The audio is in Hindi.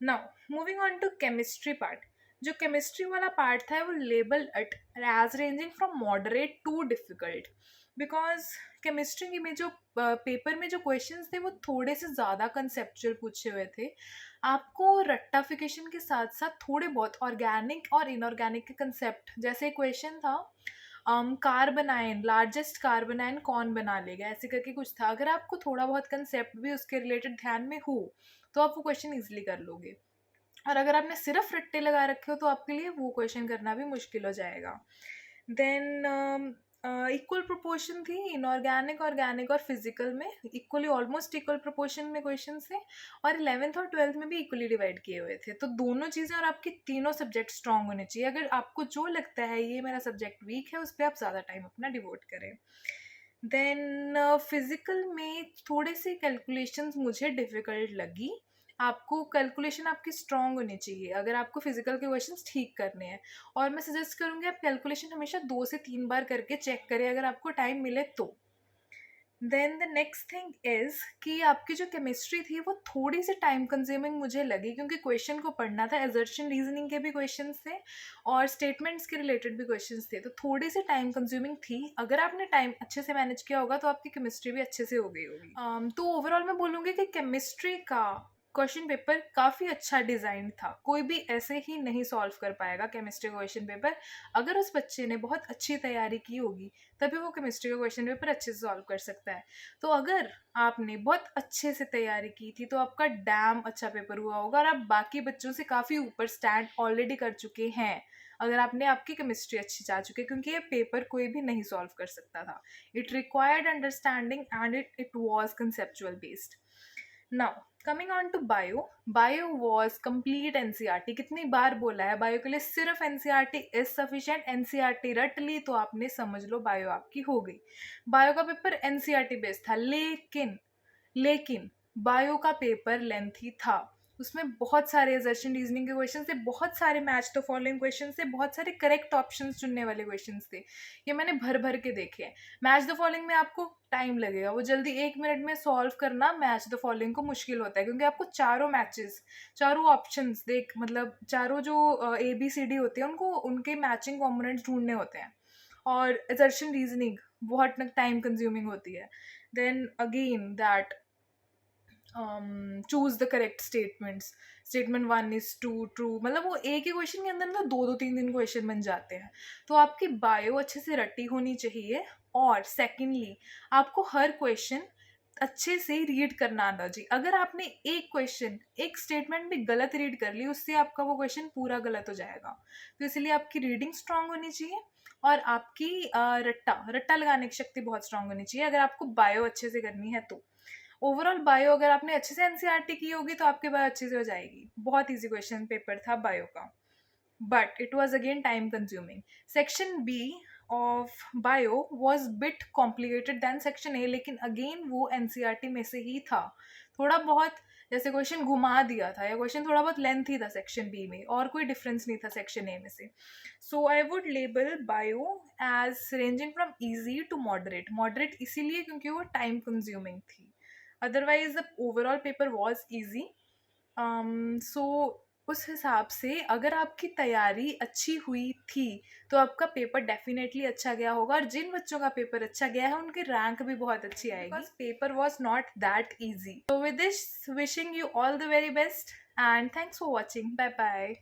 Now moving on to chemistry part. जो केमिस्ट्री वाला पार्ट था वो label it as ranging from moderate to difficult, because chemistry में जो पेपर में जो क्वेश्चंस थे वो थोड़े से ज़्यादा कंसेप्चुअल पूछे हुए थे। आपको रट्टाफिकेशन के साथ साथ थोड़े बहुत ऑर्गेनिक और इनऑर्गेनिक के कंसेप्ट, जैसे क्वेश्चन था कार्बनाइन, लार्जेस्ट कार्बनाइन कौन बना लेगा, ऐसे करके कुछ था। अगर आपको थोड़ा बहुत कंसेप्ट भी उसके रिलेटेड ध्यान में हो तो आप वो क्वेश्चन इजीली कर लोगे, और अगर आपने सिर्फ रट्टे लगा रखे हो तो आपके लिए वो क्वेश्चन करना भी मुश्किल हो जाएगा। देन इक्वल प्रोपोर्शन थी इनऑर्गेनिक, ऑर्गेनिक और फिजिकल में इक्वली, ऑलमोस्ट इक्वल प्रोपोर्शन में क्वेश्चन थे, और 11th और 12th में भी इक्वली डिवाइड किए हुए थे। तो दोनों चीज़ें और आपके तीनों सब्जेक्ट स्ट्रांग होने चाहिए। अगर आपको जो लगता है ये मेरा सब्जेक्ट वीक है उस पर आप ज़्यादा टाइम अपना डिवोट करें। देन फिजिकल में थोड़े से कैलकुलेशंस मुझे डिफ़िकल्ट लगी। आपको कैलकुलेशन आपकी स्ट्रांग होनी चाहिए अगर आपको फिजिकल के क्वेश्चंस ठीक करने हैं, और मैं सजेस्ट करूँगी आप कैलकुलेशन हमेशा 2 से 3 बार करके चेक करें अगर आपको टाइम मिले तो। Then the next thing is कि आपकी जो केमिस्ट्री थी वो थोड़ी सी टाइम कंज्यूमिंग मुझे लगी, क्योंकि क्वेश्चन को पढ़ना था, एजर्शन रीजनिंग के भी क्वेश्चंस थे और स्टेटमेंट्स के रिलेटेड भी क्वेश्चंस थे, तो थोड़ी सी टाइम कंज्यूमिंग थी। अगर आपने टाइम अच्छे से मैनेज किया होगा तो आपकी केमिस्ट्री भी अच्छे से हो गई होगी। तो ओवरऑल मैं बोलूँगी कि केमिस्ट्री का क्वेश्चन पेपर काफ़ी अच्छा डिज़ाइन था। कोई भी ऐसे ही नहीं सॉल्व कर पाएगा केमिस्ट्री का क्वेश्चन पेपर। अगर उस बच्चे ने बहुत अच्छी तैयारी की होगी तभी वो केमिस्ट्री का क्वेश्चन पेपर अच्छे से सॉल्व कर सकता है। तो अगर आपने बहुत अच्छे से तैयारी की थी तो आपका डैम अच्छा पेपर हुआ होगा और आप बाकी बच्चों से काफ़ी ऊपर स्टैंड ऑलरेडी कर चुके हैं अगर आपने आपकी केमिस्ट्री अच्छी जा चुकी है, क्योंकि ये पेपर कोई भी नहीं सॉल्व कर सकता था। It required understanding and it was conceptual based. Now coming on to bio, bio was complete NCERT. कितनी बार बोला है, बायो के लिए सिर्फ एनसीईआरटी इज सफिशिएंट। एनसीईआरटी रट ली तो आपने समझ लो बायो आपकी हो गई। बायो का पेपर एनसीईआरटी बेस्ड था, लेकिन बायो का पेपर लेंथी था। उसमें बहुत सारे एजर्शन रीजनिंग के क्वेश्चन थे, बहुत सारे मैच द फॉलोइंग क्वेश्चन थे, बहुत सारे करेक्ट ऑप्शन चुनने वाले क्वेश्चन थे। ये मैंने भर भर के देखे हैं। मैच द फॉलोइंग में आपको टाइम लगेगा, वो जल्दी 1 मिनट में सॉल्व करना मैच द फॉलोइंग को मुश्किल होता है, क्योंकि आपको चारों मैचेस, चारों ऑप्शंस देख, मतलब चारों जो ए बी सी डी होते हैं उनको उनके मैचिंग कॉम्पोनेंट्स ढूंढने होते हैं, और एजर्शन रीजनिंग बहुत टाइम कंज्यूमिंग होती है। Then again that choose the correct statements, statement 1 is 2 true, मतलब वो एक ही क्वेश्चन के अंदर ना 2 2 3 3 क्वेश्चन बन जाते हैं। तो आपकी बायो अच्छे से रटी होनी चाहिए, और सेकेंडली आपको हर क्वेश्चन अच्छे से रीड करना आना चाहिए। अगर आपने एक क्वेश्चन एक स्टेटमेंट भी गलत रीड कर ली उससे आपका वो क्वेश्चन पूरा गलत हो जाएगा। तो इसलिए आपकी रीडिंग स्ट्रांग होनी चाहिए, और आपकी रट्टा रट्टा लगाने की शक्ति बहुत स्ट्रांग होनी चाहिए अगर आपको बायो अच्छे से करनी है तो। ओवरऑल बायो अगर आपने अच्छे से एनसीईआरटी की होगी तो आपके बायो अच्छे से हो जाएगी। बहुत इजी क्वेश्चन पेपर था बायो का, but it was again time consuming. Section B of bio was bit complicated than section A, लेकिन अगेन वो एनसीईआरटी में से ही था। थोड़ा बहुत जैसे क्वेश्चन घुमा दिया था या क्वेश्चन थोड़ा बहुत लेंथी था सेक्शन बी में, और कोई डिफरेंस नहीं था सेक्शन ए में से। So I would label bio as ranging from easy to moderate. Moderate इसीलिए क्योंकि वो टाइम कंज्यूमिंग थी, otherwise the overall paper was easy. So उस हिसाब से अगर आपकी तैयारी अच्छी हुई थी तो आपका पेपर डेफिनेटली अच्छा गया होगा, और जिन बच्चों का पेपर अच्छा गया है उनकी रैंक भी बहुत अच्छी आएगी, because paper was not that easy. So with this, wishing you all the very best and thanks for watching. Bye bye.